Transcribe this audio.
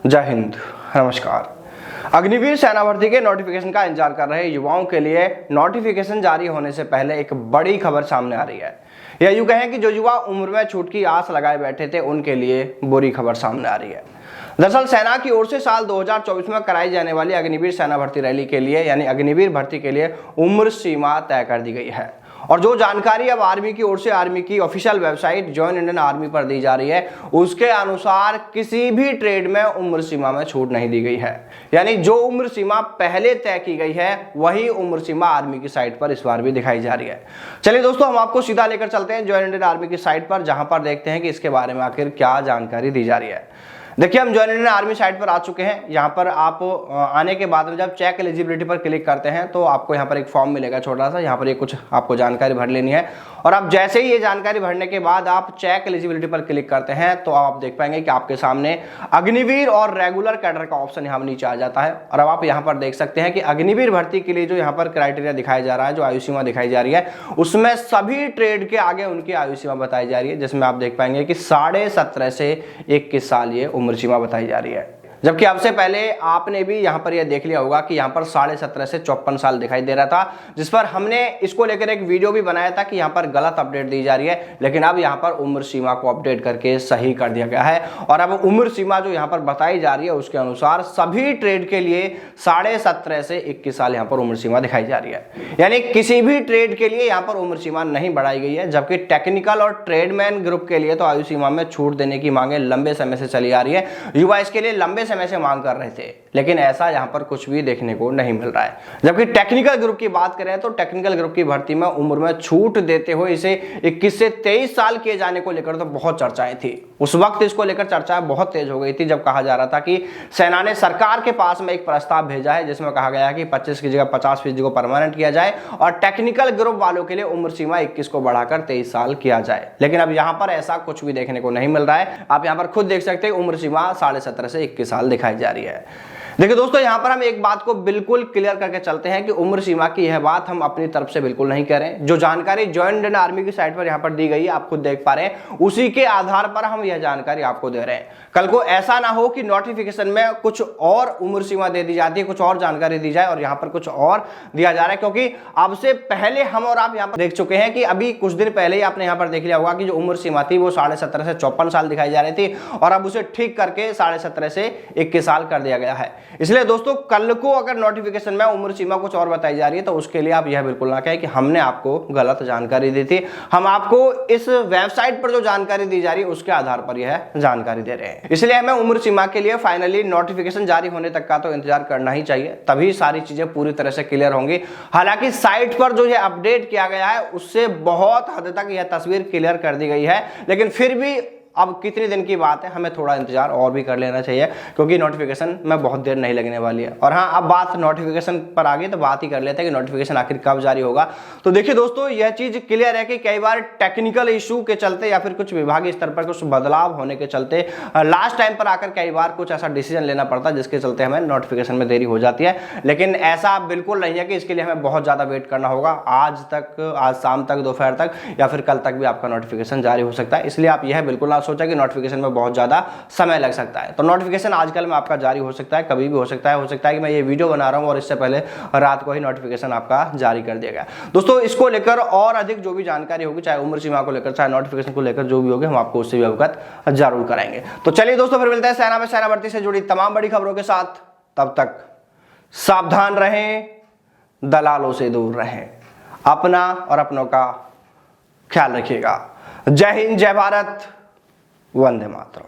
जय हिंद, नमस्कार। अग्निवीर सेना भर्ती के नोटिफिकेशन का इंतजार कर रहे युवाओं के लिए नोटिफिकेशन जारी होने से पहले एक बड़ी खबर सामने आ रही है। या यूं कहें कि जो युवा उम्र में छूट की आस लगाए बैठे थे उनके लिए बुरी खबर सामने आ रही है। दरअसल सेना की ओर से साल 2024 में कराई जाने वाली अग्निवीर सेना भर्ती रैली के लिए यानी अग्निवीर भर्ती के लिए उम्र सीमा तय कर दी गई है। और जो जानकारी अब आर्मी की ओर से आर्मी की official website join Indian army पर दी जा रही है उसके अनुसार किसी भी ट्रेड में उम्र सीमा में छूट नहीं दी गई है। यानी जो उम्र सीमा पहले तय की गई है वही उम्र सीमा आर्मी की साइट पर इस बार भी दिखाई जा रही है। चलिए दोस्तों, हम आपको सीधा लेकर चलते हैं जॉइन इंडियन आर्मी की साइट पर, जहां पर देखते हैं कि इसके बारे में आखिर क्या जानकारी दी जा रही है। देखिए, हम जॉइन इंडियन आर्मी साइट पर आ चुके हैं। यहाँ पर आप आने के बाद में जब चेक एलिजिबिलिटी पर क्लिक करते हैं तो आपको यहाँ पर एक फॉर्म मिलेगा छोटा सा। यहाँ पर ये कुछ आपको जानकारी भर लेनी है और आप जैसे ही ये जानकारी भरने के बाद आप चेक एलिजिबिलिटी पर क्लिक करते हैं तो आप देख पाएंगे कि आपके सामने अग्निवीर और रेगुलर कैडर का ऑप्शन यहाँ नीचे आ जाता है। और अब आप यहाँ पर देख सकते हैं कि अग्निवीर भर्ती के लिए जो यहाँ पर क्राइटेरिया दिखाया जा रहा है, जो आयु सीमा दिखाई जा रही है, उसमें सभी ट्रेड के आगे उनकी आयु सीमा बताई जा रही है, जिसमें आप देख पाएंगे कि 17.5 से 21 साल ये उम्र सीमा बताई जा रही है। जबकि आपसे पहले आपने भी यहाँ पर यह देख लिया होगा कि यहाँ पर 17.5 से 54 साल दिखाई दे रहा था, जिस पर हमने इसको लेकर एक वीडियो भी बनाया था कि यहाँ पर गलत अपडेट दी जा रही है। लेकिन अब यहाँ पर उम्र सीमा को अपडेट करके सही कर दिया गया है और अब उम्र सीमा जो यहाँ पर बताई जा रही है उसके अनुसार सभी ट्रेड के लिए 17.5 से 21 साल यहाँ पर उम्र सीमा दिखाई जा रही है। यानी किसी भी ट्रेड के लिए यहाँ पर उम्र सीमा नहीं बढ़ाई गई है। जबकि टेक्निकल और ट्रेडमैन ग्रुप के लिए तो आयु सीमा में छूट देने की मांगे लंबे समय से चली आ रही है। युवा इसके लिए लंबे समय से मांग कर रहे थे, लेकिन ऐसा यहां पर कुछ भी देखने को नहीं मिल रहा है। जबकि टेक्निकल ग्रुप की बात करें तो टेक्निकल ग्रुप की भर्ती में उम्र में छूट देते हुए इसे 21 से 23 साल किए जाने को लेकर तो बहुत चर्चाएं थी। उस वक्त इसको लेकर चर्चाएं बहुत तेज हो गई थी जब कहा जा रहा था कि सेना ने सरकार के पास में एक प्रस्ताव भेजा है जिसमें कहा गया है कि 25 की जगह 50% को परमानेंट किया जाए और टेक्निकल ग्रुप वालों के लिए उम्र सीमा 21 को बढ़ाकर 23 साल किया जाए। लेकिन अब यहां पर ऐसा कुछ भी देखने को नहीं मिल रहा है। आप यहां पर खुद देख सकते हैं उम्र सीमा 17.5 से 21 साल दिखाई जा रही है। देखिए दोस्तों, यहां पर हम एक बात को बिल्कुल क्लियर करके चलते हैं कि उम्र सीमा की यह बात हम अपनी तरफ से बिल्कुल नहीं कह रहे हैं। जो जानकारी जॉइन इंडियन आर्मी की साइट पर यहां पर दी गई है, आप खुद देख पा रहे हैं, उसी के आधार पर हम यह जानकारी आपको दे रहे हैं। कल को ऐसा ना हो कि नोटिफिकेशन में कुछ और उम्र सीमा दे दी जाती है, कुछ और जानकारी दी जाए और यहां पर कुछ और दिया जा रहा है। क्योंकि अब से पहले हम और आप यहां पर देख चुके हैं कि अभी कुछ दिन पहले ही आपने यहां पर देख लिया होगा कि जो उम्र सीमा थी वो 17.5 से 54 साल दिखाई जा रही थी और अब उसे ठीक करके 17.5 से 21 साल कर दिया गया है। इसलिए दोस्तों, कल को अगर नोटिफिकेशन में उम्र सीमा कुछ और बताई जा रही है तो उसके लिए आप यह बिल्कुल ना कहें कि हमने आपको गलत जानकारी दी थी। हम आपको इस वेबसाइट पर जो जानकारी दी जा रही है उसके आधार पर यह जानकारी दे रहे हैं। इसलिए हमें उम्र सीमा के लिए फाइनली नोटिफिकेशन जारी होने तक का तो इंतजार करना ही चाहिए, तभी सारी चीजें पूरी तरह से क्लियर होंगी। हालांकि साइट पर जो यह अपडेट किया गया है उससे बहुत हद तक यह तस्वीर क्लियर कर दी गई है, लेकिन फिर भी अब कितने दिन की बात है, हमें थोड़ा इंतजार और भी कर लेना चाहिए क्योंकि नोटिफिकेशन में बहुत देर नहीं लगने वाली है। और हाँ, अब बात नोटिफिकेशन पर आ गई तो बात ही कर लेते हैं कि नोटिफिकेशन आखिर कब जारी होगा। तो देखिए दोस्तों, यह चीज क्लियर है कि कई बार टेक्निकल इशू के चलते या फिर कुछ विभागीय स्तर पर कुछ बदलाव होने के चलते लास्ट टाइम पर आकर कई बार कुछ ऐसा डिसीजन लेना पड़ता है जिसके चलते हमें नोटिफिकेशन में देरी हो जाती है। लेकिन ऐसा बिल्कुल नहीं है कि इसके लिए हमें बहुत ज्यादा वेट करना होगा। आज शाम तक, दोपहर तक या फिर कल तक भी आपका नोटिफिकेशन जारी हो सकता है। इसलिए आप यह बिल्कुल ना सोचा कि नोटिफिकेशन में बहुत ज्यादा समय लग सकता है। तो नोटिफिकेशन आजकल में आपका जारी हो सकता है, कभी भी हो सकता है। हो सकता है कि मैं ये वीडियो बना रहा हूं और इससे पहले रात को ही नोटिफिकेशन आपका जारी कर दिया गया। दोस्तों, इसको लेकर और अधिक जो भी जानकारी होगी, चाहे उम्र सीमा को लेकर चाहे नोटिफिकेशन को लेकर जो भी होगी, हम आपको उससे भी अवगत जरूर कराएंगे। तो चलिए दोस्तों, फिर मिलते हैं सेना में सेना भर्ती से जुड़ी तमाम बड़ी खबरों के साथ। तब तक सावधान रहें, दलालों से दूर रहें, अपना और अपनों का ख्याल रखिएगा। जय हिंद, जय भारत, वंदे मातरम।